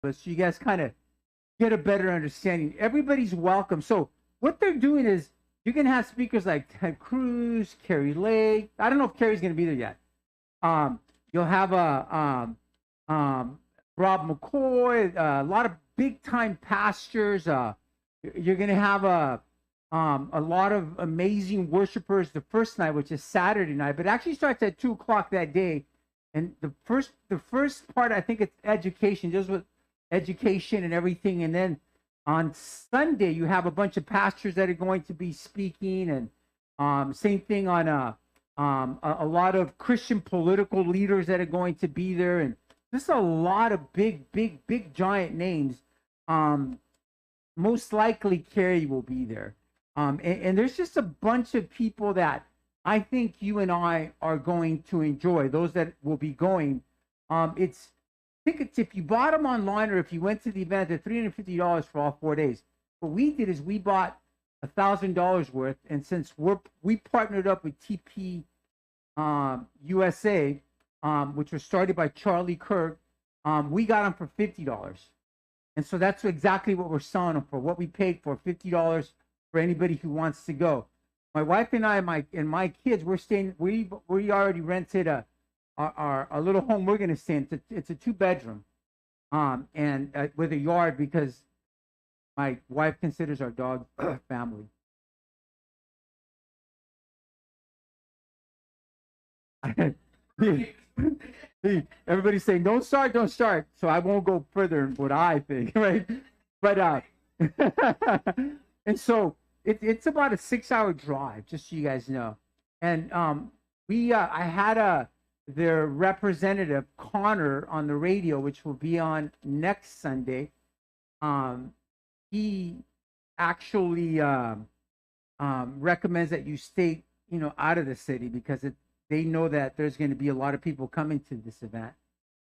but so you guys kind of get a better understanding. Everybody's welcome. So what they're doing is you're gonna have speakers like Ted Cruz, Carrie Lake. I don't know if Carrie's gonna be there yet. You'll have Rob McCoy, a lot of big time pastors. You're gonna have a lot of amazing worshipers the first night, which is Saturday night, but it actually starts at 2 o'clock that day. And the first part, I think it's education, just with education and everything. And then on Sunday, you have a bunch of pastors that are going to be speaking, and same thing on a lot of Christian political leaders that are going to be there, and just a lot of big giant names. Most likely Carrie will be there. And there's just a bunch of people that I think you and I are going to enjoy. Those that will be going. It's tickets, if you bought them online or if you went to the event, they're $350 for all 4 days. What we did is we bought $1,000 worth, and since we partnered up with TP USA, which was started by Charlie Kirk, we got them for $50. And so that's exactly what we're selling them for. What we paid for, $50 for anybody who wants to go. My wife and I, my kids, we're staying. We already rented a little home we're going to stay in. It's a 2-bedroom, and with a yard, because my wife considers our dog family. Everybody's saying don't start. So I won't go further in what I think, right? But and so it's about a 6-hour drive, just so you guys know. And I had their representative Connor on the radio, which will be on next Sunday. He actually recommends that you stay, out of the city, because they know that there's going to be a lot of people coming to this event,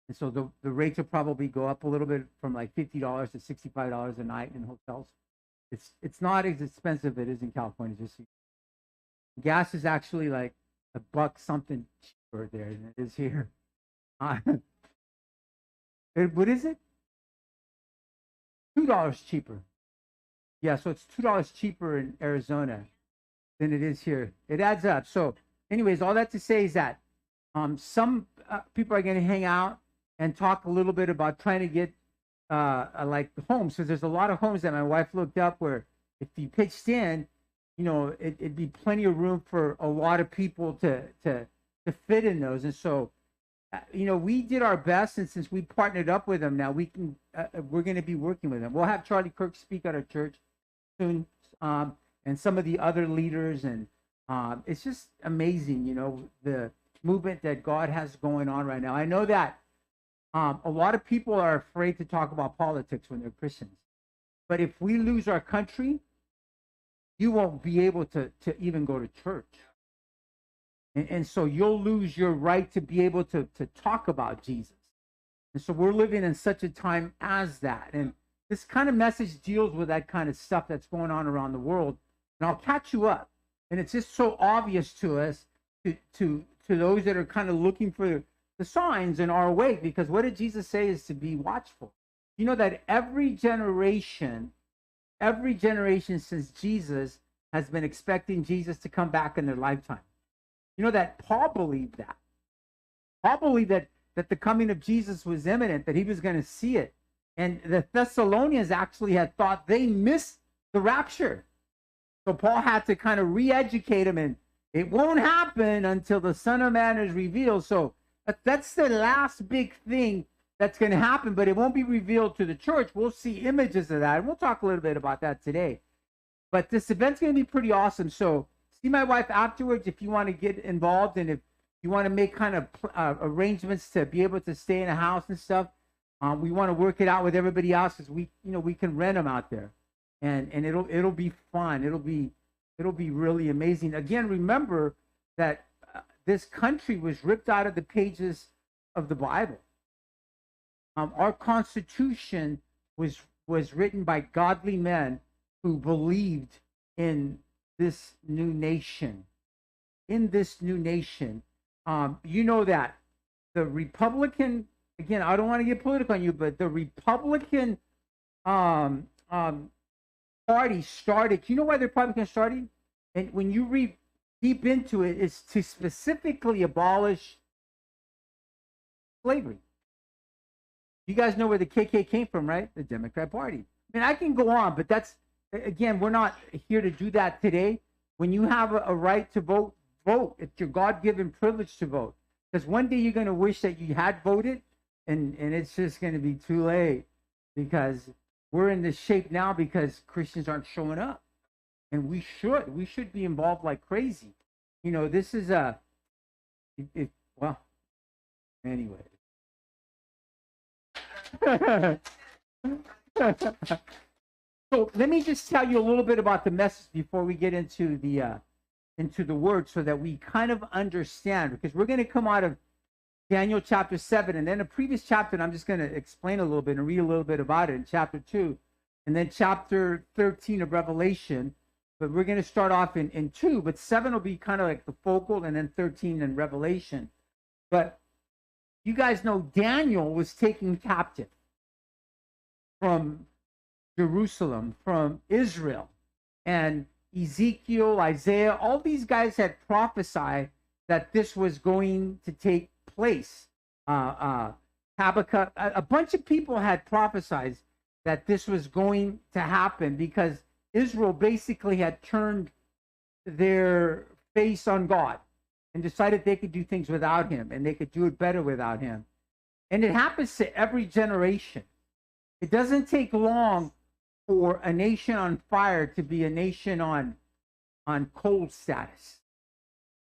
and so the rates will probably go up a little bit, from like $50 to $65 a night in hotels. It's not as expensive as it is in California. Just gas is actually like $1 something cheaper there than it is here. What is it? $2 cheaper. Yeah, so it's $2 cheaper in Arizona than it is here. It adds up. So, anyways, all that to say is that some people are going to hang out and talk a little bit about trying to get like homes, because there's a lot of homes that my wife looked up where if you pitched in, it'd be plenty of room for a lot of people to fit in those. And so, we did our best, and since we partnered up with them, now we're going to be working with them. We'll have Charlie Kirk speak at our church soon, and some of the other leaders, and it's just amazing, the movement that God has going on right now. I know that a lot of people are afraid to talk about politics when they're Christians, but if we lose our country, you won't be able to even go to church. And so you'll lose your right to be able to talk about Jesus. And so we're living in such a time as that. And this kind of message deals with that kind of stuff that's going on around the world. And I'll catch you up. And it's just so obvious to us, to those that are kind of looking for the signs in our way. Because what did Jesus say is to be watchful? You know that every generation since Jesus has been expecting Jesus to come back in their lifetime. You know that Paul believed that. Paul believed that the coming of Jesus was imminent, that he was going to see it. And the Thessalonians actually had thought they missed the rapture. So Paul had to kind of re-educate them, and it won't happen until the Son of Man is revealed. So that's the last big thing that's going to happen, but it won't be revealed to the church. We'll see images of that, and we'll talk a little bit about that today. But this event's going to be pretty awesome. So see my wife afterwards if you want to get involved, and if you want to make kind of arrangements to be able to stay in a house and stuff. We want to work it out with everybody else, because we can rent them out there, and it'll be fun. It'll be really amazing. Again, remember that this country was ripped out of the pages of the Bible. Our Constitution was written by godly men who believed in this new nation. In this new nation, you know that the Republican again, I don't want to get political on you, but the Republican um, um, Party started. You know why the Republicans started? And when you read deep into it, it's to specifically abolish slavery. You guys know where the KK came from, right? The Democrat Party. I mean, I can go on, but that's, again, we're not here to do that today. When you have a right to vote, vote. It's your God-given privilege to vote. Because one day you're going to wish that you had voted, and it's just going to be too late, because we're in this shape now because Christians aren't showing up. And we should be involved like crazy. You know, this is well, anyway. So let me just tell you a little bit about the message before we get into the word, so that we kind of understand, because we're going to come out of Daniel chapter 7, and then a previous chapter, and I'm just going to explain a little bit and read a little bit about it in chapter 2, and then chapter 13 of Revelation. But we're going to start off in 2, but 7 will be kind of like the focal, and then 13 in Revelation. But you guys know Daniel was taken captive from Jerusalem, from Israel, and Ezekiel, Isaiah, all these guys had prophesied that this was going to take place. Habakkuk, a bunch of people had prophesied that this was going to happen, because Israel basically had turned their face on God and decided they could do things without him, and they could do it better without him. And it happens to every generation. It doesn't take long for a nation on fire to be a nation on cold status,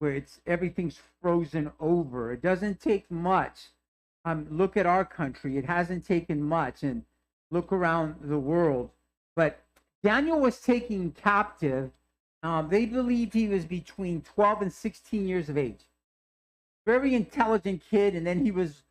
where it's everything's frozen over. It doesn't take much. Look at our country. It hasn't taken much, and look around the world. But Daniel was taken captive. They believed he was between 12 and 16 years of age. Very intelligent kid, and then he was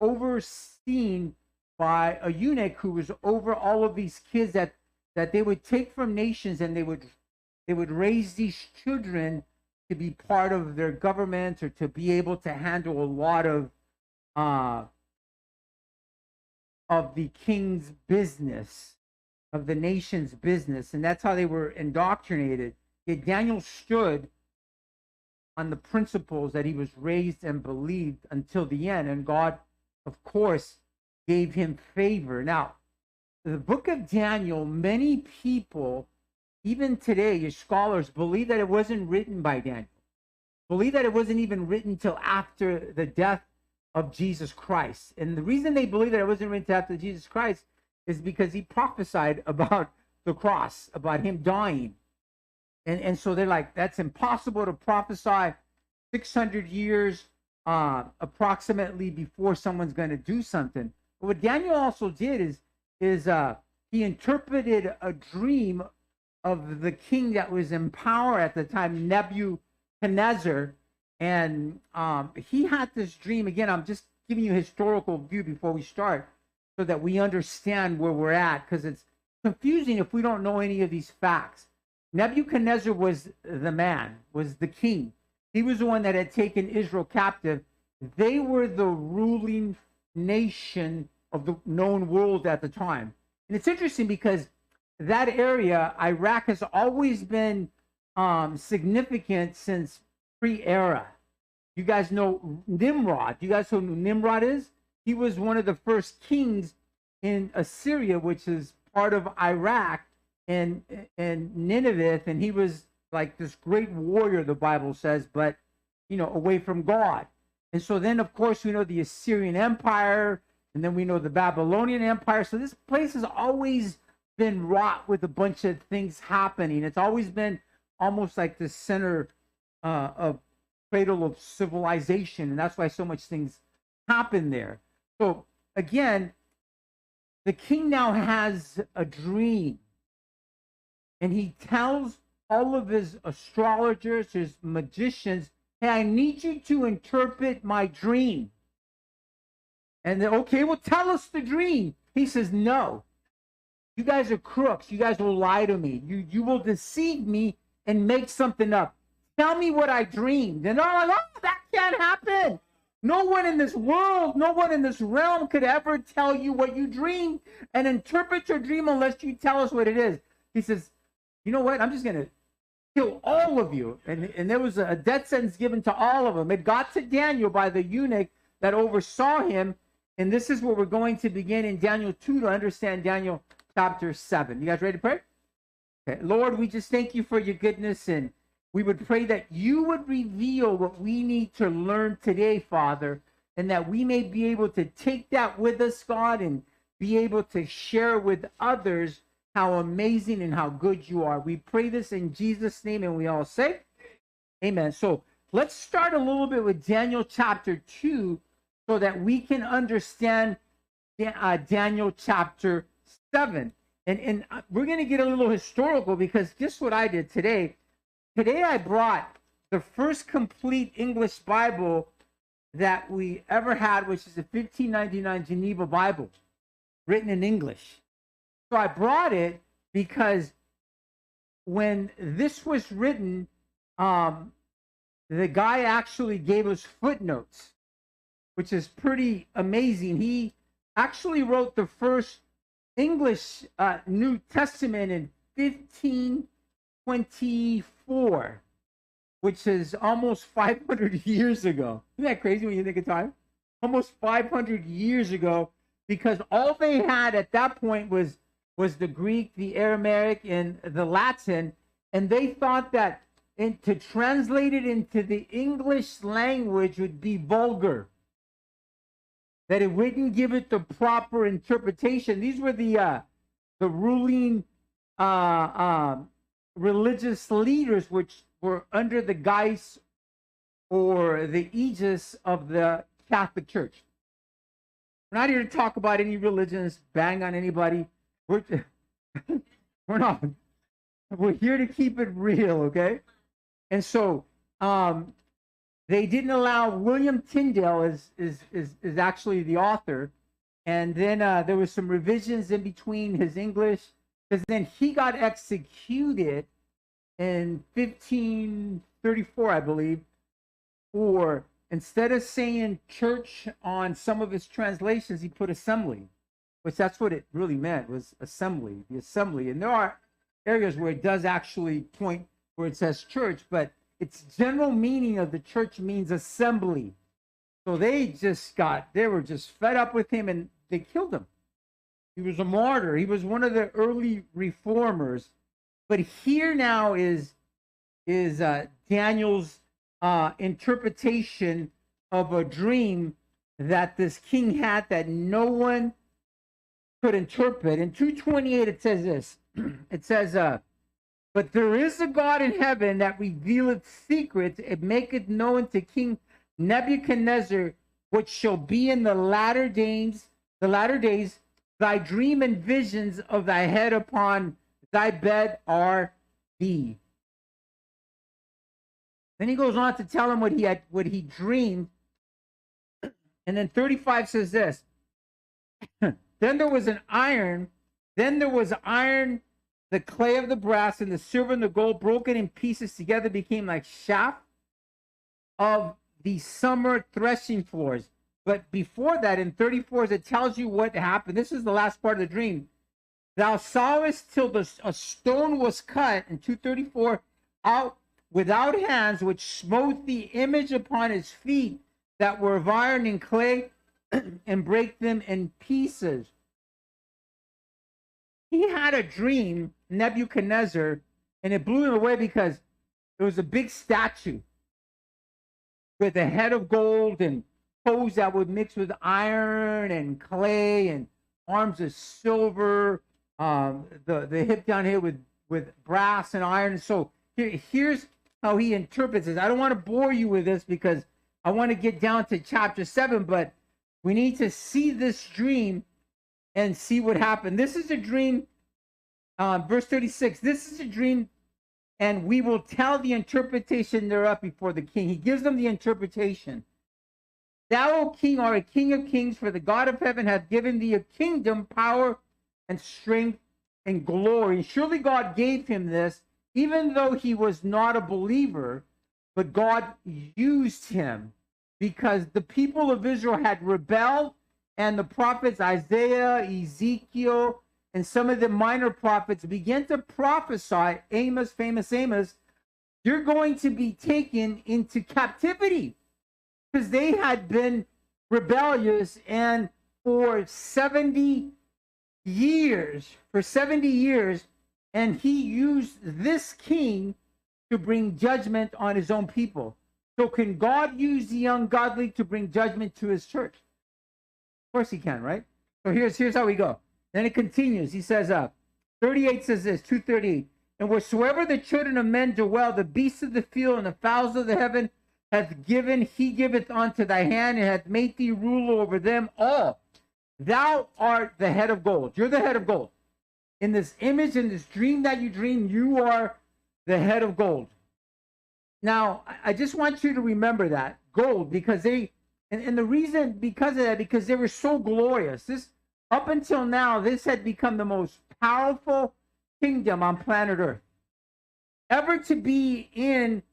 overseen by a eunuch who was over all of these kids that they would take from nations, and they would raise these children to be part of their government, or to be able to handle a lot of the king's business, of the nation's business. And that's how they were indoctrinated. Yet Daniel stood on the principles that he was raised and believed until the end, and God, of course, gave him favor. Now, the book of Daniel, many people, even today, your scholars, believe that it wasn't written by Daniel. Believe that it wasn't even written till after the death of Jesus Christ. And the reason they believe that it wasn't written till after Jesus Christ is because he prophesied about the cross, about him dying. And so they're like, that's impossible to prophesy 600 years approximately before someone's going to do something. But what Daniel also did is he interpreted a dream of the king that was in power at the time, Nebuchadnezzar. And he had this dream. Again, I'm just giving you a historical view before we start, so that we understand where we're at, because it's confusing if we don't know any of these facts. Nebuchadnezzar was the man, was the king. He was the one that had taken Israel captive. They were the ruling nation of the known world at the time. And it's interesting because that area, Iraq, has always been significant since pre-era. You guys know Nimrod. You guys know who Nimrod is? He was one of the first kings in Assyria, which is part of Iraq, and Nineveh, and he was like this great warrior, the Bible says, but away from God. And so then, of course, we know the Assyrian Empire, and then we know the Babylonian Empire. So this place has always been wrought with a bunch of things happening. It's always been almost like the center of cradle of civilization, and that's why so much things happen there. So again, the king now has a dream, and he tells all of his astrologers, his magicians, hey, I need you to interpret my dream. And they're, okay, well, tell us the dream. He says, no, you guys are crooks. You guys will lie to me. You will deceive me and make something up. Tell me what I dreamed. And they're like, oh, that can't happen. No one in this world, no one in this realm could ever tell you what you dreamed and interpret your dream unless you tell us what it is. He says, you know what? I'm just going to kill all of you. And there was a death sentence given to all of them. It got to Daniel by the eunuch that oversaw him. And this is where we're going to begin in Daniel 2 to understand Daniel chapter 7. You guys ready to pray? Okay. Lord, we just thank you for your goodness, and we would pray that you would reveal what we need to learn today, Father, and that we may be able to take that with us, God, and be able to share with others how amazing and how good you are. We pray this in Jesus' name, and we all say, amen. So let's start a little bit with Daniel chapter 2 so that we can understand Daniel chapter 7. And we're going to get a little historical, because guess what I did today? Today I brought the first complete English Bible that we ever had, which is a 1599 Geneva Bible, written in English. So I brought it because when this was written, the guy actually gave us footnotes, which is pretty amazing. He actually wrote the first English New Testament in 1524, which is almost 500 years ago. Isn't that crazy when you think of time? Almost 500 years ago, because all they had at that point was the Greek, the Aramaic, and the Latin, and they thought that to translate it into the English language would be vulgar, that it wouldn't give it the proper interpretation. These were the ruling religious leaders, which were under the guise or the aegis of the Catholic Church. We're not here to talk about any religions, bang on anybody. We're not. We're here to keep it real, okay? And so they didn't allow William Tyndale is actually the author, and then there was some revisions in between his English, because then he got executed in 1534, I believe, or instead of saying church on some of his translations, he put assembly, which that's what it really meant, was assembly, the assembly. And there are areas where it does actually point where it says church, but its general meaning of the church means assembly. So they were just fed up with him, and they killed him. He was a martyr. He was one of the early reformers. But here now is Daniel's interpretation of a dream that this king had that no one could interpret. In 2:28 it says this. It says, but there is a God in heaven that revealeth secrets, and maketh known to King Nebuchadnezzar what shall be in the latter days, thy dream and visions of thy head upon thy bed are thee. Then he goes on to tell him what he dreamed. And then 35 says this. Then there was iron, the clay of the brass, and the silver and the gold broken in pieces together became like shaft of the summer threshing floors. But before that, in 34, it tells you what happened. This is the last part of the dream. Thou sawest till a stone was cut, in 234, out without hands, which smote the image upon his feet that were of iron and clay, and break them in pieces. He had a dream, Nebuchadnezzar, and it blew him away because it was a big statue with a head of gold and toes that would mix with iron and clay and arms of silver, the hip down here with brass and iron. So here's how he interprets this. I don't want to bore you with this because I want to get down to chapter 7, but we need to see this dream and see what happened. This is a dream, verse 36. This is a dream, and we will tell the interpretation thereof before the king. He gives them the interpretation. Thou, O king, art a king of kings, for the God of heaven hath given thee a kingdom, power, and strength, and glory. Surely God gave him this, even though he was not a believer, but God used him because the people of Israel had rebelled, and the prophets Isaiah, Ezekiel, and some of the minor prophets began to prophesy. Amos, famous Amos, you're going to be taken into captivity, because they had been rebellious, and for 70 years, and he used this king to bring judgment on his own people. So can God use the ungodly to bring judgment to his church? Of course he can, right? So here's how we go. Then it continues. He says, 38 says this, 2:38. And wheresoever the children of men dwell, the beasts of the field and the fowls of the heaven hath given, he giveth unto thy hand, and hath made thee ruler over them all. Thou art the head of gold. You're the head of gold. In this image, in this dream that you dream, you are the head of gold. Now, I just want you to remember that. Gold, because and the reason because of that, because they were so glorious. This, up until now, this had become the most powerful kingdom on planet Earth. Ever to be in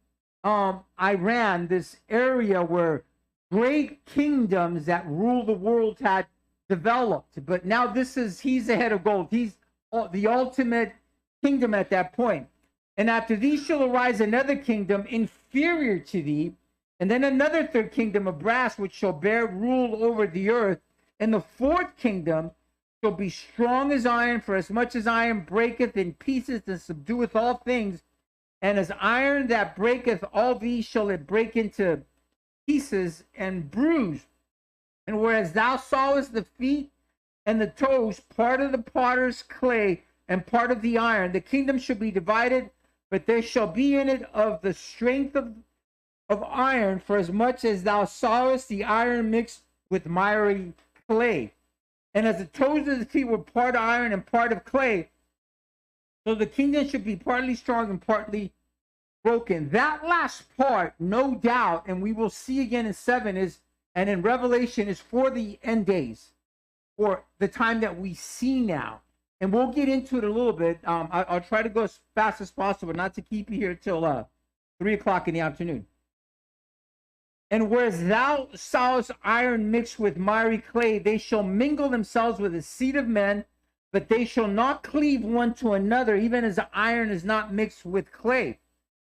Iran, this area where great kingdoms that rule the world had developed. But now he's the head of gold. He's the ultimate kingdom at that point. And after these shall arise another kingdom inferior to thee, and then another third kingdom of brass, which shall bear rule over the earth. And the fourth kingdom shall be strong as iron, for as much as iron breaketh in pieces and subdueth all things, and as iron that breaketh all these shall it break into pieces and bruise. And whereas thou sawest the feet and the toes, part of the potter's clay and part of the iron, the kingdom shall be divided, but there shall be in it of the strength of iron, for as much as thou sawest the iron mixed with miry clay. And as the toes of the feet were part iron and part of clay, so the kingdom should be partly strong and partly broken. That last part, no doubt, and we will see again in 7 and in Revelation, is for the end days, or the time that we see now. And we'll get into it a little bit. I'll try to go as fast as possible, not to keep you here till 3 o'clock in the afternoon. And whereas thou sawest iron mixed with miry clay, they shall mingle themselves with the seed of men, but they shall not cleave one to another, even as the iron is not mixed with clay.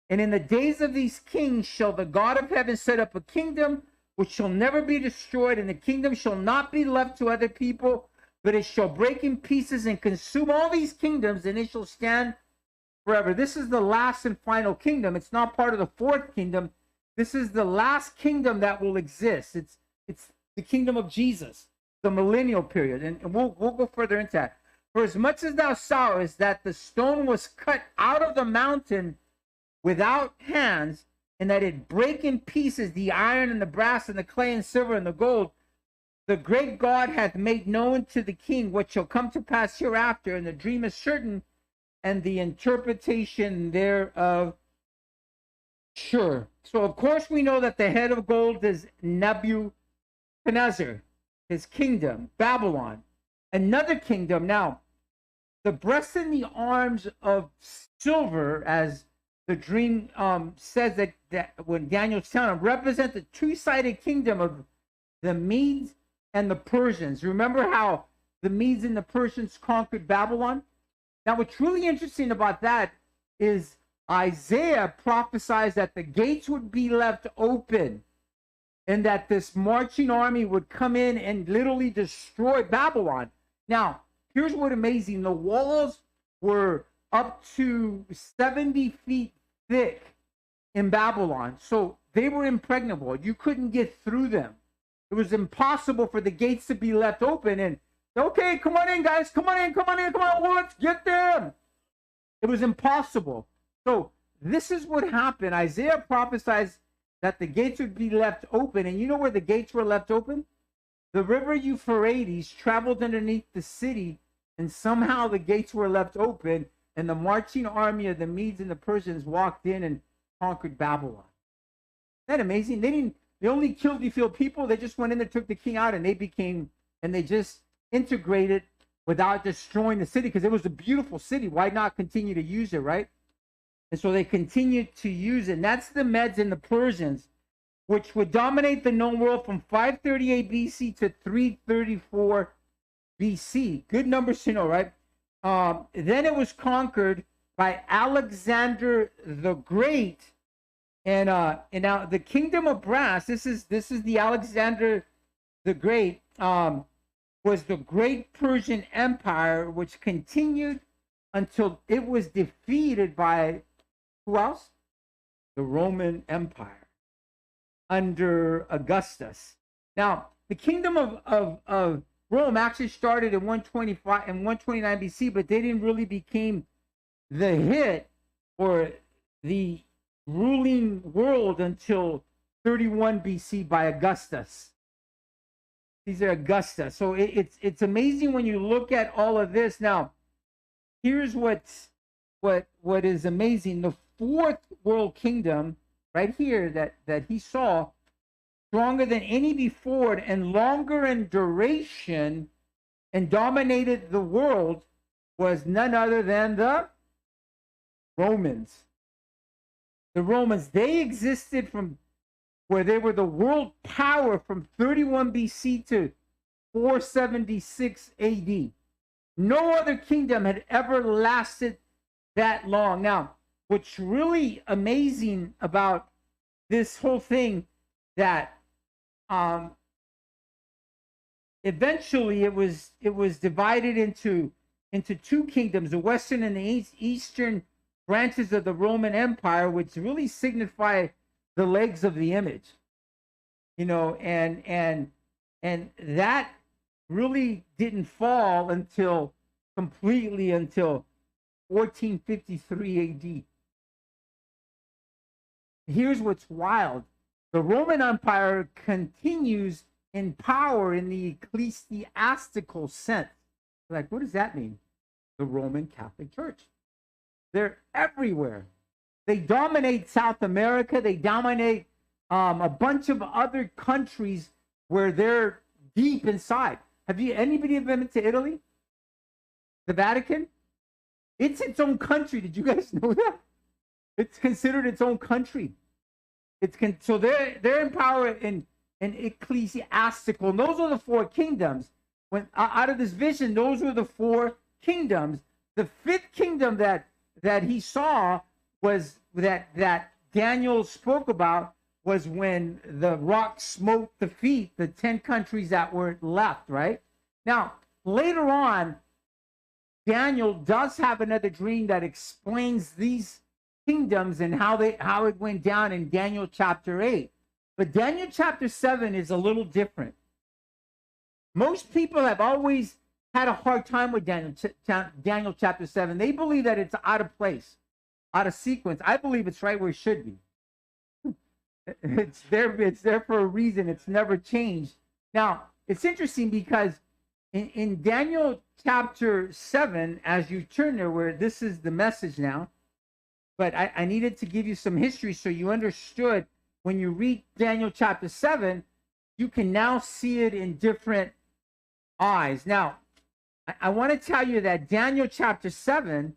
And in the days of these kings shall the God of heaven set up a kingdom which shall never be destroyed, and the kingdom shall not be left to other people, but it shall break in pieces and consume all these kingdoms, and it shall stand forever. This is the last and final kingdom. It's not part of the fourth kingdom. This is the last kingdom that will exist. It's the kingdom of Jesus, the millennial period. And we'll go further into that. For as much as thou sawest that the stone was cut out of the mountain without hands, and that it break in pieces the iron and the brass and the clay and silver and the gold, the great God hath made known to the king what shall come to pass hereafter, and the dream is certain, and the interpretation thereof sure. So, of course, we know that the head of gold is Nebuchadnezzar, his kingdom, Babylon. Another kingdom. Now, the breast and the arms of silver, as the dream says that when Daniel's telling him, represent the two-sided kingdom of the Medes and the Persians. Remember how the Medes and the Persians conquered Babylon? Now, what's really interesting about that is Isaiah prophesies that the gates would be left open and that this marching army would come in and literally destroy Babylon. Now, here's what's amazing. The walls were up to 70 feet thick in Babylon. So they were impregnable. You couldn't get through them. It was impossible for the gates to be left open. And, okay, come on in, guys. Come on in, come on in, come on. Well, let's get them. It was impossible. So this is what happened. Isaiah prophesies that the gates would be left open. And you know where the gates were left open? The river Euphrates traveled underneath the city, and somehow the gates were left open, and the marching army of the Medes and the Persians walked in and conquered Babylon. Isn't that amazing? They only killed a few people. They just went in there, took the king out, and they just integrated without destroying the city, because it was a beautiful city. Why not continue to use it, right? And so they continued to use it. And that's the Medes and the Persians. which would dominate the known world from 538 BC to 334 BC. Good numbers to know, right? Then it was conquered by Alexander the Great, and now the kingdom of brass. This is the Alexander the Great. Was the Great Persian Empire, which continued until it was defeated by who else? The Roman Empire under Augustus. Now, the kingdom of Rome actually started in 125 and 129 BC, but they didn't really become the hit or the ruling world until 31 BC by Augustus. These are Augustus. So it's amazing when you look at all of this. Now, here's what is amazing. The fourth world kingdom right here that he saw, stronger than any before it and longer in duration and dominated the world, was none other than the Romans. The Romans, they existed from where they were the world power from 31 BC to 476 AD. No other kingdom had ever lasted that long. Now, what's really amazing about this whole thing, that eventually it was divided into two kingdoms, the western and the eastern branches of the Roman Empire, which really signify the legs of the image, and that really didn't fall completely until 1453 AD. Here's what's wild. The Roman Empire continues in power in the ecclesiastical sense. Like, what does that mean? The Roman Catholic Church. They're everywhere. They dominate South America. They dominate a bunch of other countries where they're deep inside. Anybody ever been to Italy? The Vatican? It's its own country. Did you guys know that? It's considered its own country. So they're in power in ecclesiastical. And those are the four kingdoms. When out of this vision, those were the four kingdoms. The fifth kingdom that he saw was that Daniel spoke about, was when the rock smote the feet, the 10 countries that were left, right? Now, later on, Daniel does have another dream that explains these kingdoms and how it went down in Daniel chapter 8. But Daniel chapter 7 is a little different. Most people have always had a hard time with Daniel chapter 7. They believe that it's out of place, out of sequence. I believe it's right where it should be. It's there for a reason. It's never changed. Now, it's interesting because in Daniel chapter 7, as you turn there, where this is the message now, but I needed to give you some history so you understood when you read Daniel chapter 7, you can now see it in different eyes. Now, I want to tell you that Daniel chapter 7,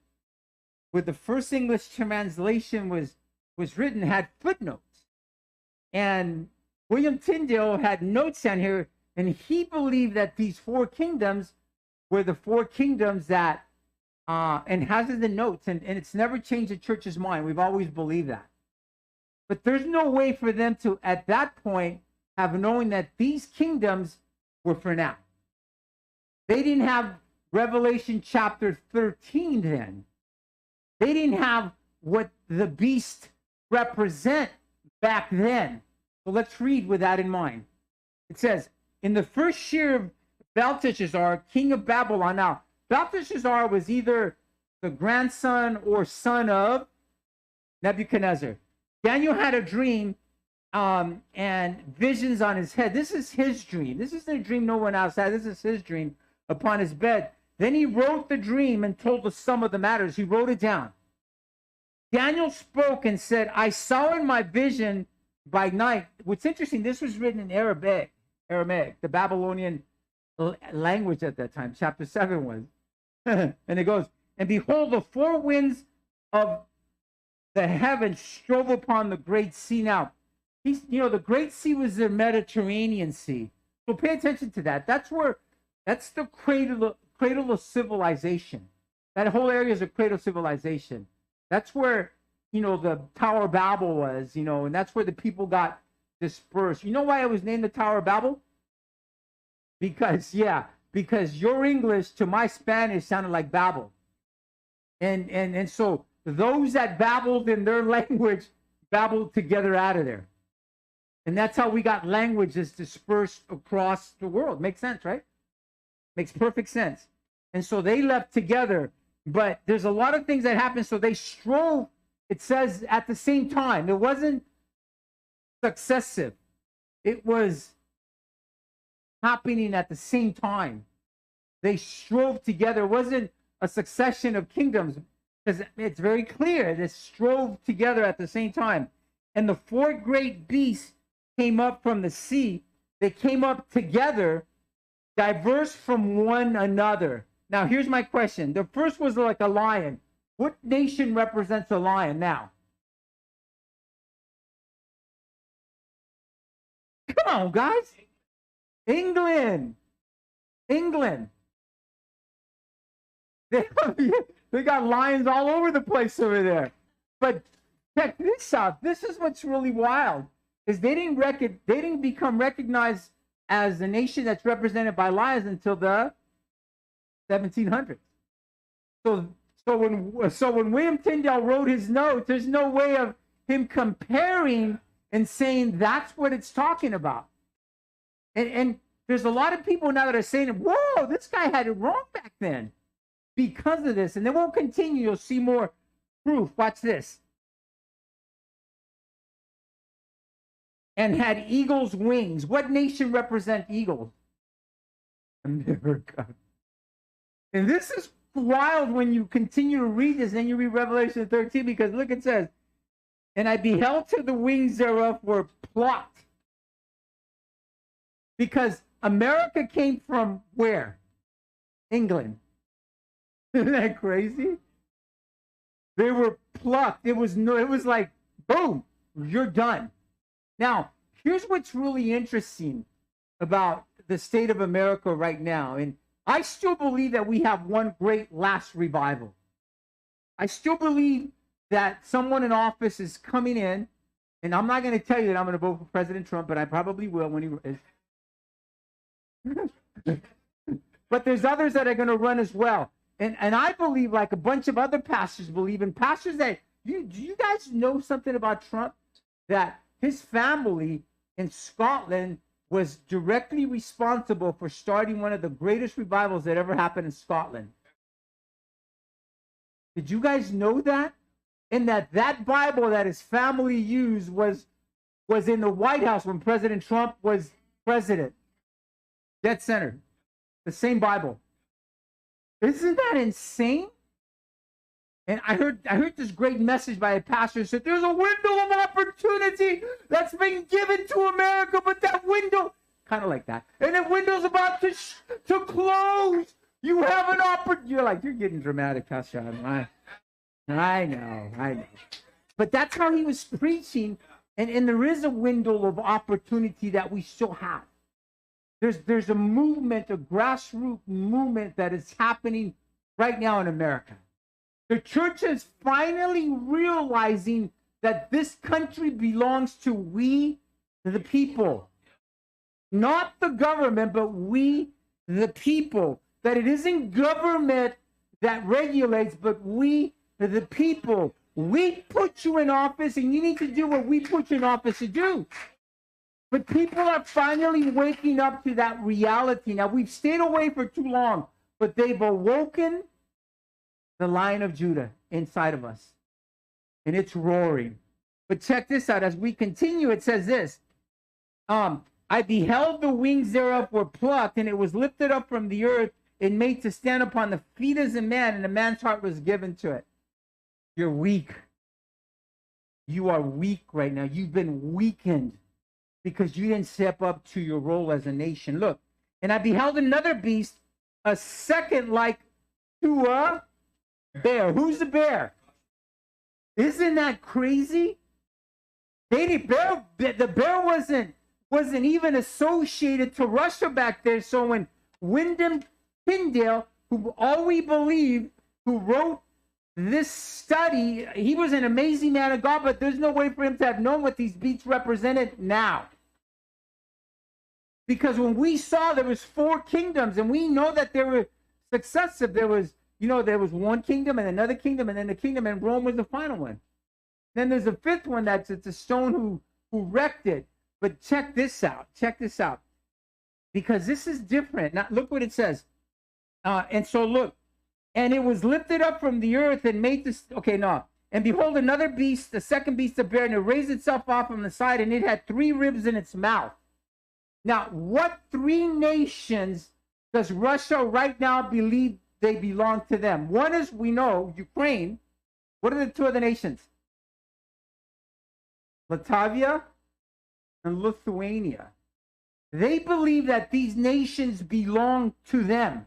with the first English translation was written, had footnotes. And William Tyndale had notes down here, and he believed that these four kingdoms were the four kingdoms that, and has it in the notes, and it's never changed the church's mind. We've always believed that. But there's no way for them to, at that point, have known that these kingdoms were for now. They didn't have Revelation chapter 13 then. They didn't have what the beast represent back then. So let's read with that in mind. It says, in the first year of Belteshazzar, king of Babylon. Now, Belteshazzar was either the grandson or son of Nebuchadnezzar. Daniel had a dream and visions on his head. This is his dream. This isn't a dream no one else had. This is his dream upon his bed. Then he wrote the dream and told the sum of the matters. He wrote it down. Daniel spoke and said, I saw in my vision by night. What's interesting, this was written in Aramaic, the Babylonian language at that time. Chapter 7 was. And it goes, and behold, the four winds of the heavens strove upon the great sea. Now, He's, you know, the Great Sea was the Mediterranean Sea. So pay attention to that. That's the cradle of civilization. That whole area is a cradle of civilization. That's where, you know, the Tower of Babel was, you know, and that's where the people got dispersed. You know why it was named the Tower of Babel? Because your English to my Spanish sounded like Babel. And so those that babbled in their language babbled together out of there. And that's how we got languages dispersed across the world. Makes sense, right? Makes perfect sense. And so they left together, but there's a lot of things that happened. So they strove, it says, at the same time. It wasn't successive. It was happening at the same time. They strove together. It wasn't a succession of kingdoms, because it's very clear. They strove together at the same time. And the four great beasts came up from the sea. They came up together, diverse from one another. Now, here's my question. The first was like a lion. What nation represents a lion now? Come on, guys. England. They got lions all over the place over there. But check this out. This is what's really wild. Is they didn't become recognized as a nation that's represented by lions until the 1700s. So when William Tyndale wrote his notes, there's no way of him comparing and saying that's what it's talking about. And there's a lot of people now that are saying, whoa, this guy had it wrong back then because of this. And they won't continue. You'll see more proof. Watch this. And had eagle's wings. What nation represent eagles? America. And this is wild when you continue to read this, then you read Revelation 13, because look, it says, and I beheld till the wings thereof were plucked. Because America came from where? England. Isn't that crazy? They were plucked. It was like, boom, you're done. Now, here's what's really interesting about the state of America right now. And I still believe that we have one great last revival. I still believe that someone in office is coming in, and I'm not going to tell you that I'm going to vote for President Trump, but I probably will when he is. But there's others that are going to run as well. And I believe, like a bunch of other pastors believe, in pastors that, do you guys know something about Trump? That his family in Scotland was directly responsible for starting one of the greatest revivals that ever happened in Scotland. Did you guys know that? And that Bible that his family used was in the White House when President Trump was president. Dead center. The same Bible. Isn't that insane? And I heard this great message by a pastor who said, there's a window of opportunity that's been given to America, but that window, kind of like that, and the window's about to close. You have an opportunity. You're like, you're getting dramatic, Pastor Adam. I know. But that's how he was preaching, and there is a window of opportunity that we still have. There's a movement, a grassroots movement that is happening right now in America. The church is finally realizing that this country belongs to we, the people. Not the government, but we, the people. That it isn't government that regulates, but we, the people. We put you in office, and you need to do what we put you in office to do. But people are finally waking up to that reality. Now, we've stayed away for too long, but they've awoken the Lion of Judah inside of us. And it's roaring. But check this out. As we continue, it says this. I beheld the wings thereof were plucked, and it was lifted up from the earth and made to stand upon the feet as a man, and a man's heart was given to it. You're weak. You are weak right now. You've been weakened because you didn't step up to your role as a nation. Look, and I beheld another beast, a second like to a bear. Who's the bear? Isn't that crazy? The bear wasn't even associated to Russia back there. So when Wyndham Tyndale, who all we believe, who wrote this study, he was an amazing man of God, but there's no way for him to have known what these beasts represented now. Because when we saw there was 4 kingdoms, and we know that there were successive, there was one kingdom and another kingdom, and then the kingdom, and Rome was the final one. Then there's a 5th one it's a stone who wrecked it. But check this out. Check this out. Because this is different. Now, look what it says. And so look. And it was lifted up from the earth and made this. Okay, no. And behold, another beast, the second beast of bear, and it raised itself off from the side, and it had 3 ribs in its mouth. Now, what 3 nations does Russia right now believe they belong to them? One is, we know, Ukraine. What are the 2 other nations? Latvia and Lithuania. They believe that these nations belong to them.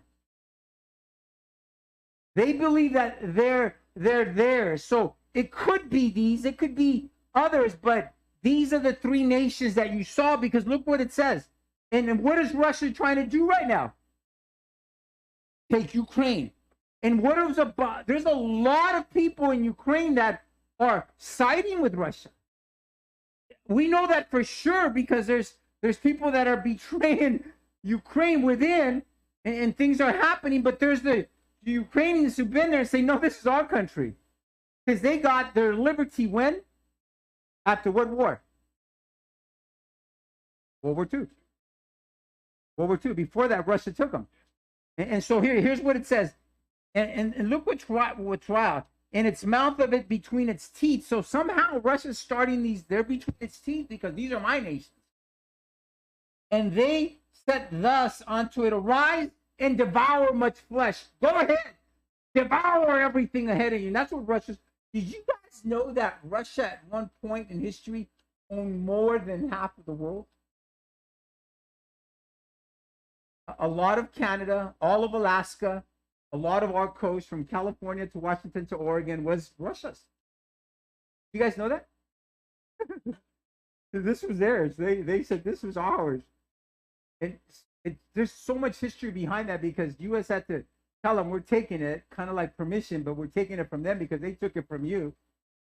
They believe that they're theirs. So it could be these, it could be others, but these are the 3 nations that you saw, because look what it says. And what is Russia trying to do right now? Take Ukraine. And what is about? There's a lot of people in Ukraine that are siding with Russia. We know that for sure, because there's people that are betraying Ukraine within, and things are happening. But there's the Ukrainians who've been there and say, no, this is our country. Because they got their liberty when? After what war? World War II. World War II. Before that, Russia took them. And so here's what it says. And look what trial. In its mouth of it, between its teeth. So somehow Russia's starting these, they're between its teeth, because these are my nations. And they set thus unto it, arise and devour much flesh. Go ahead, devour everything ahead of you. And that's what Russia's. Did you guys know that Russia at one point in history owned more than half of the world? A lot of Canada, all of Alaska, a lot of our coast from California to Washington to Oregon was Russia's. You guys know that? This was theirs. They said this was ours. And there's so much history behind that, because U.S. had to tell them we're taking it, kind of like permission, but we're taking it from them because they took it from you.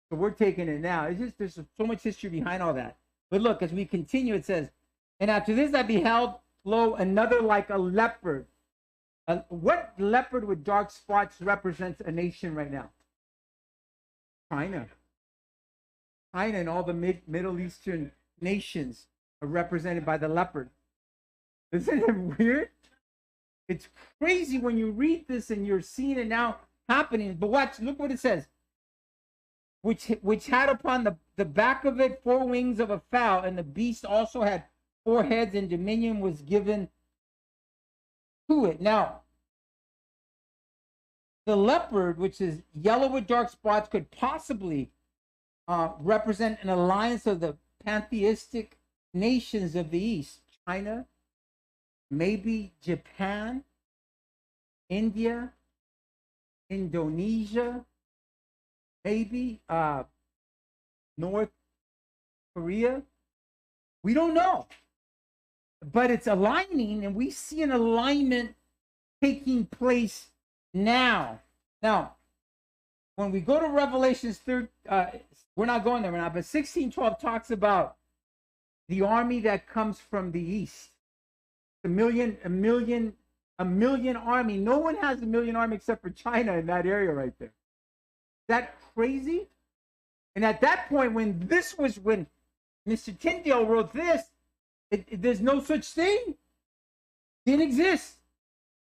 So we're taking it now. It's just, there's so much history behind all that. But look, as we continue, it says, and after this I beheld, lo, another like a leopard. What leopard with dark spots represents a nation right now? China. China and all the Middle Eastern nations are represented by the leopard. Isn't it weird? It's crazy when you read this and you're seeing it now happening. But watch, look what it says. Which had upon the back of it 4 wings of a fowl, and the beast also had 4 heads, and dominion was given to it. Now, the leopard, which is yellow with dark spots, could possibly represent an alliance of the pantheistic nations of the East. China, maybe Japan, India, Indonesia, maybe North Korea. We don't know. But it's aligning, and we see an alignment taking place now. Now, when we go to Revelations 3, we're not going there right now, but 16:12 talks about the army that comes from the east. A million army. No one has a million army except for China in that area right there. Is that crazy? And at that point, when Mr. Tyndale wrote this, there's no such thing. Didn't exist.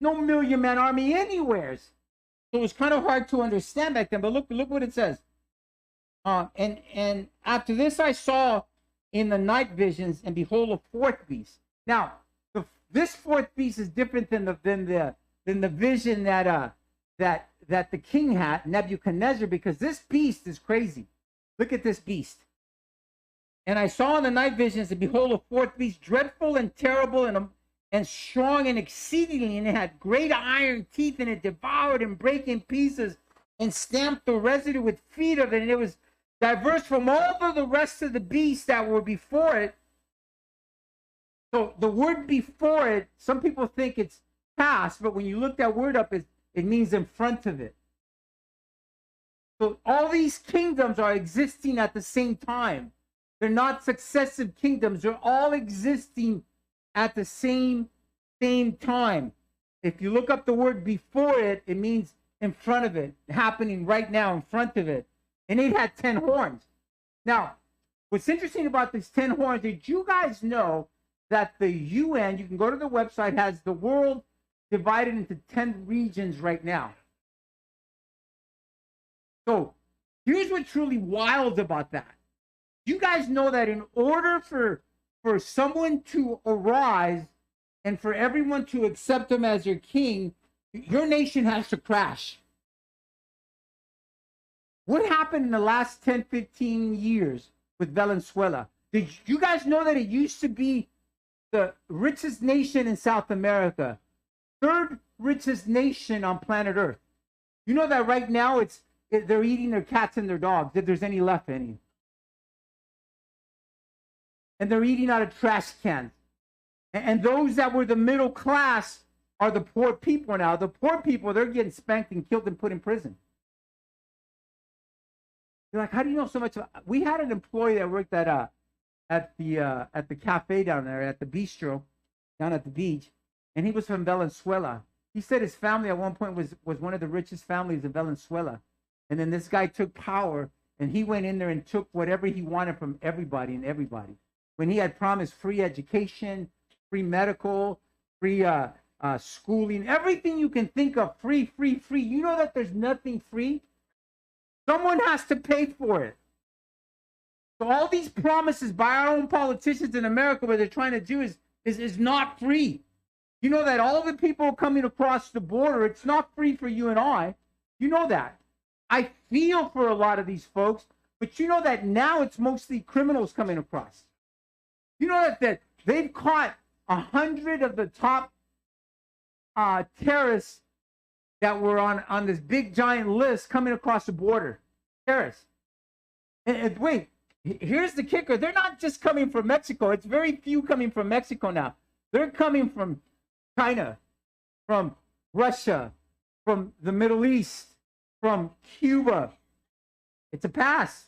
No million-man army anywhere. So it was kind of hard to understand back then. But look what it says. And after this I saw in the night visions, and behold, a 4th beast. Now, this 4th beast is different than the vision that the king had, Nebuchadnezzar, because this beast is crazy. Look at this beast. And I saw in the night visions, and behold, a 4th beast, dreadful and terrible and strong and exceedingly, and it had great iron teeth, and it devoured and brake in pieces and stamped the residue with feet of it. And it was diverse from all of the rest of the beasts that were before it. So the word before it, some people think it's past, but when you look that word up, it means in front of it. So all these kingdoms are existing at the same time. They're not successive kingdoms. They're all existing at the same time. If you look up the word before it, it means in front of it, happening right now in front of it. And it had 10 horns. Now, what's interesting about these 10 horns, did you guys know that the UN, you can go to the website, has the world divided into 10 regions right now? So here's what's truly wild about that. You guys know that in order for someone to arise and for everyone to accept him as your king, your nation has to crash. What happened in the last 10, 15 years with Venezuela? Did you guys know that it used to be the richest nation in South America, third richest nation on planet Earth? You know that right now they're eating their cats and their dogs, if there's any left any. And they're eating out of trash cans. And those that were the middle class are the poor people now. The poor people, they're getting spanked and killed and put in prison. You're like, how do you know so much? We had an employee that worked at the cafe down there, at the bistro, down at the beach, and he was from Venezuela. He said his family at one point was one of the richest families in Venezuela. And then this guy took power, and he went in there and took whatever he wanted from everybody and everybody. When he had promised free education, free medical, free schooling, everything you can think of, free. You know that there's nothing free? Someone has to pay for it. So all these promises by our own politicians in America, what they're trying to do is not free. You know that all the people coming across the border, it's not free for you and I. You know that. I feel for a lot of these folks, but you know that now it's mostly criminals coming across. You know that they've caught 100 of the top terrorists that were on this big giant list coming across the border. Terrorists. And wait, here's the kicker. They're not just coming from Mexico. It's very few coming from Mexico now. They're coming from China, from Russia, from the Middle East, from Cuba. It's a pass.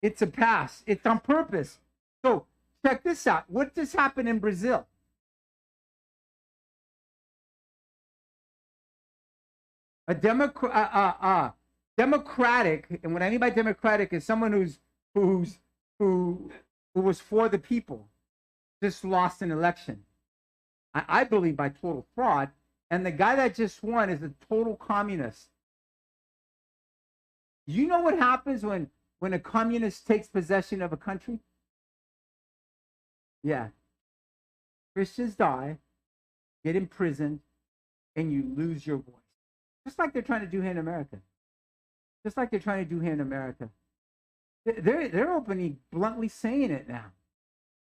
It's a pass. It's on purpose. So check this out. What just happened in Brazil? A democratic, and what I mean by democratic is someone who was for the people, just lost an election. I believe by total fraud, and the guy that just won is a total communist. You know what happens when a communist takes possession of a country? Yeah. Christians die, get imprisoned, and you lose your voice. Just like they're trying to do here in America. Just like they're trying to do here in America. They're openly, bluntly saying it now.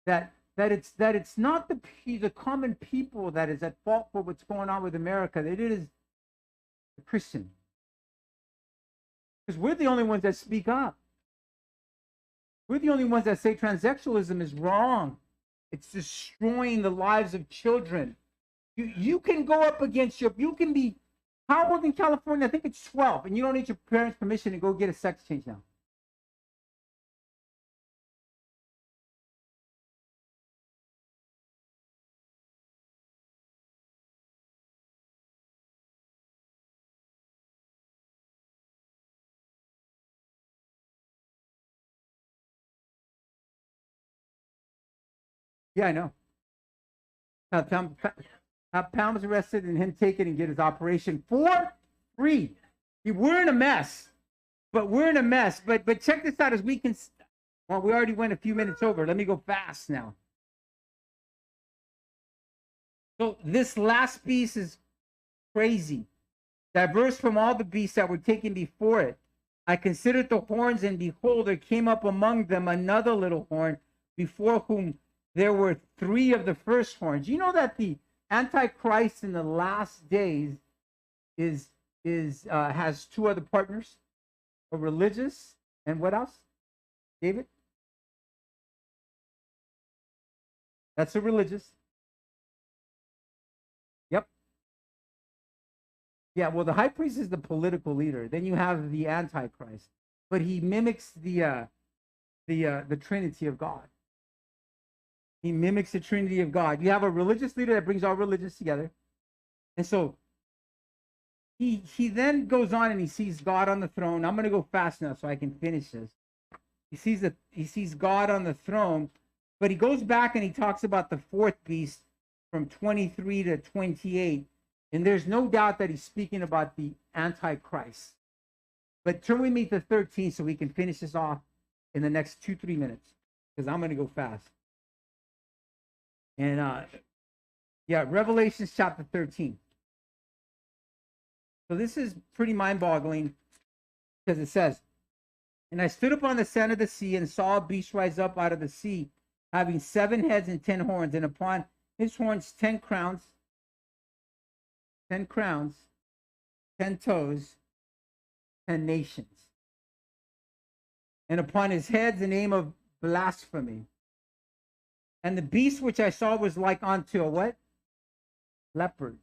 That it's not the common people that is at fault for what's going on with America. That it is the Christian. Because we're the only ones that speak up. We're the only ones that say transsexualism is wrong. It's destroying the lives of children. You can go up against you can be, how old in California? I think it's 12, and you don't need your parents' permission to go get a sex change now. Yeah, I know. Pound was arrested and him taken and get his operation for free. We're in a mess, but we're in a mess. But check this out as we can. Well, we already went a few minutes over. Let me go fast now. So this last beast is crazy, diverse from all the beasts that were taken before it. I considered the horns, and behold, there came up among them another little horn, before whom there were 3 of the first horns. You know that the Antichrist in the last days has 2 other partners, a religious And what else, David? That's a religious. Yep. Yeah, well, the high priest is the political leader. Then you have the Antichrist, but he mimics the Trinity of God. He mimics the Trinity of God. You have a religious leader that brings all religions together, and so he then goes on and he sees God on the throne. I'm going to go fast now so I can finish this. He sees God on the throne, but he goes back and he talks about the fourth beast from 23 to 28. And there's no doubt that he's speaking about the Antichrist. But turn with me to 13 so we can finish this off in the next 2-3 minutes, because I'm going to go fast. And Revelations chapter 13. So this is pretty mind-boggling, because it says, "And I stood upon the sand of the sea and saw a beast rise up out of the sea, having 7 heads and 10 horns, and upon his horns 10 crowns, 10 toes, 10 nations. And upon his head the name of blasphemy. And the beast which I saw was like unto a" what? Leopard.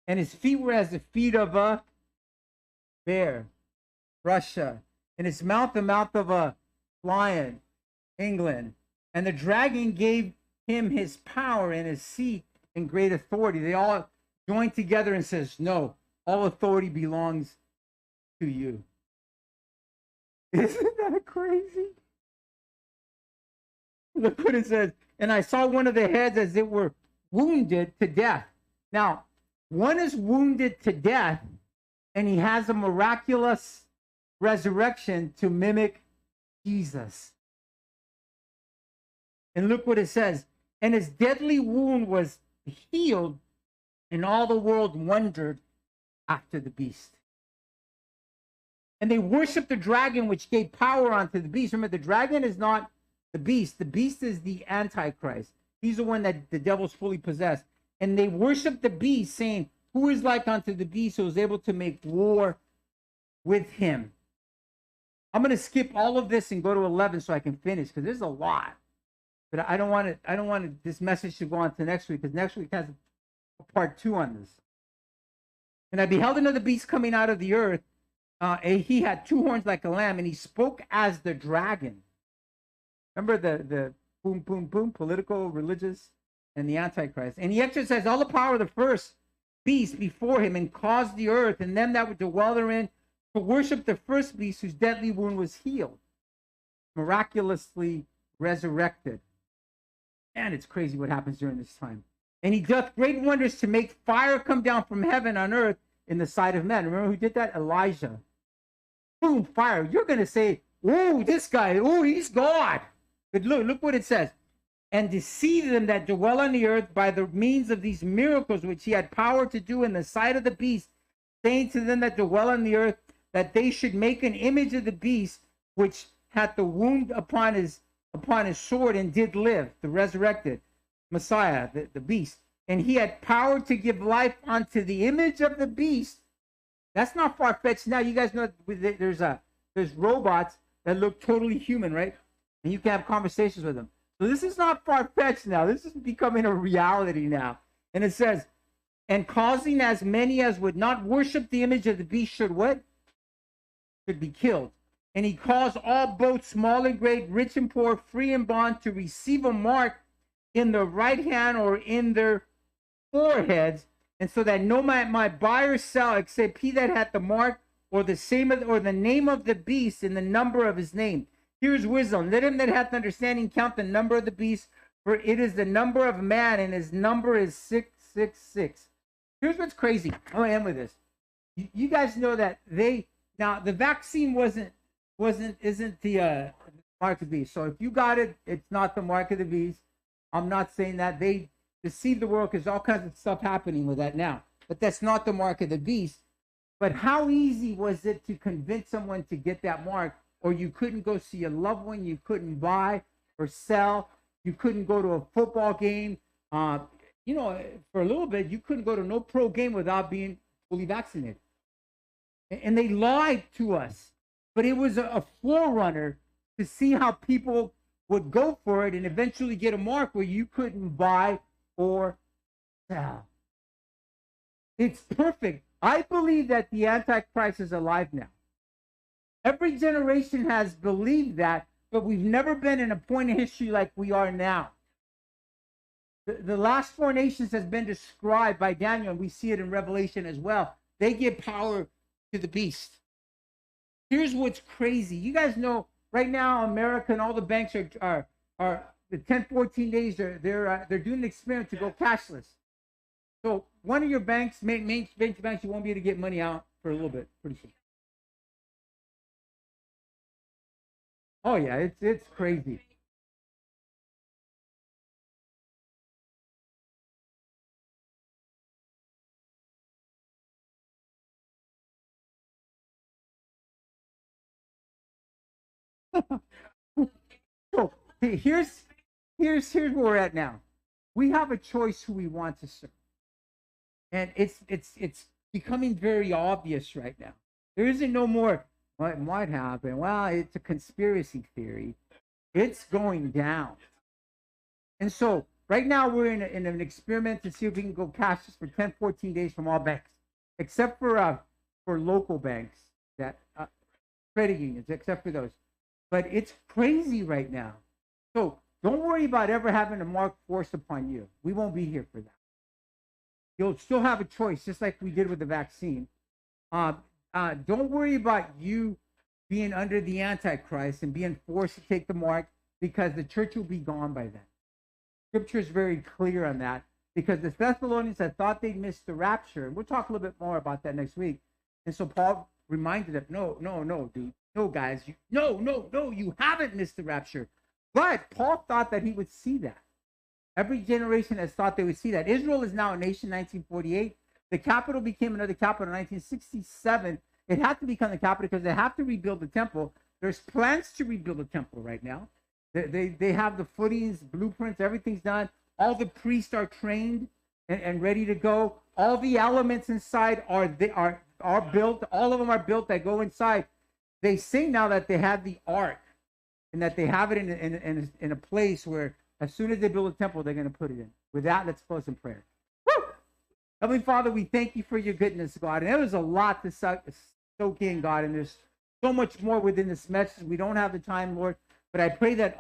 "And his feet were as the feet of a bear," Russia. "And his mouth the mouth of a lion," England. "And the dragon gave him his power and his seat and great authority." They all join together and says, "No, all authority belongs to you." Isn't that crazy? Look what it says. "And I saw one of the heads as it were wounded to death." Now, one is wounded to death, and he has a miraculous resurrection to mimic Jesus. And look what it says. "And his deadly wound was healed, and all the world wondered after the beast. And they worshiped the dragon, which gave power unto the beast." Remember, the dragon is not the beast. The beast is the Antichrist. He's the one that the devil's fully possessed. "And they worshiped the beast, saying, Who is like unto the beast, who is able to make war with him?" I'm going to skip all of this and go to 11 so I can finish, because there's a lot. But I don't want this message to go on to next week, because next week has a part 2 on this. "And I beheld another beast coming out of the earth. He had 2 horns like a lamb, and he spoke as the dragon." Remember the boom, boom, boom, political, religious, and the Antichrist. "And he exercised all the power of the first beast before him, and caused the earth and them that would dwell therein to worship the first beast, whose deadly wound was healed." Miraculously resurrected. And it's crazy what happens during this time. "And he doth great wonders to make fire come down from heaven on earth in the sight of men." Remember who did that? Elijah. Boom, fire. You're going to say, "Oh, this guy, oh, he's God." But look what it says. "And deceive them that dwell on the earth by the means of these miracles which he had power to do in the sight of the beast, saying to them that dwell on the earth that they should make an image of the beast, which had the wound upon his sword and did live," the resurrected Messiah, the beast. "And he had power to give life unto the image of the beast." That's not far-fetched. Now, you guys know there's robots that look totally human, right? And you can have conversations with them. So this is not far-fetched now. This is becoming a reality now. And it says, "And causing as many as would not worship the image of the beast should" what? "Should be killed. And he caused all both small and great, rich and poor, free and bond, to receive a mark in the right hand or in their foreheads, and so that no man might buy or sell except he that hath the mark or the name of the beast in the number of his name. Here's wisdom. Let him that hath understanding count the number of the beast, for it is the number of man, and his number is 666. Here's what's crazy. I'm going to end with this. You guys know that now the vaccine isn't the mark of the beast. So if you got it, it's not the mark of the beast. I'm not saying that. They deceive the world, because all kinds of stuff happening with that now. But that's not the mark of the beast. But how easy was it to convince someone to get that mark? Or you couldn't go see a loved one, you couldn't buy or sell, you couldn't go to a football game. For a little bit, you couldn't go to no pro game without being fully vaccinated. And they lied to us. But it was a forerunner to see how people would go for it and eventually get a mark where you couldn't buy or sell. It's perfect. I believe that the Antichrist is alive now. Every generation has believed that, but we've never been in a point in history like we are now. The last four nations has been described by Daniel, and we see it in Revelation as well. They give power to the beast. Here's what's crazy. You guys know right now America and all the banks are the 10, 14 days they're doing an experiment to go cashless. So one of your banks, main banks, you won't be able to get money out for a little bit, pretty soon. Oh yeah, it's crazy. So here's where we're at now. We have a choice who we want to serve, and it's becoming very obvious right now. There isn't no more what might happen. Well, it's a conspiracy theory. It's going down, and so right now we're in an experiment to see if we can go cashless for 10, 14 days from all banks, except for local banks that credit unions, except for those. But it's crazy right now. So don't worry about ever having a mark forced upon you. We won't be here for that. You'll still have a choice, just like we did with the vaccine. Don't worry about you being under the Antichrist and being forced to take the mark, because the church will be gone by then. Scripture is very clear on that, because the Thessalonians had thought they'd missed the rapture. And we'll talk a little bit more about that next week. And so Paul reminded them, no, dude. No, guys, no, you haven't missed the rapture. But Paul thought that he would see that. Every generation has thought they would see that. Israel is now a nation, 1948. The capital became another capital in 1967. It had to become the capital because they have to rebuild the temple. There's plans to rebuild the temple right now. They have the footings, blueprints, everything's done. All the priests are trained and ready to go. All the elements inside are built. All of them are built that go inside. They say now that they have the ark and that they have it in a place where as soon as they build a temple, they're going to put it in. With that, let's close in prayer. Woo! Heavenly Father, we thank you for your goodness, God. And there was a lot to soak in, God, and there's so much more within this message. We don't have the time, Lord, but I pray that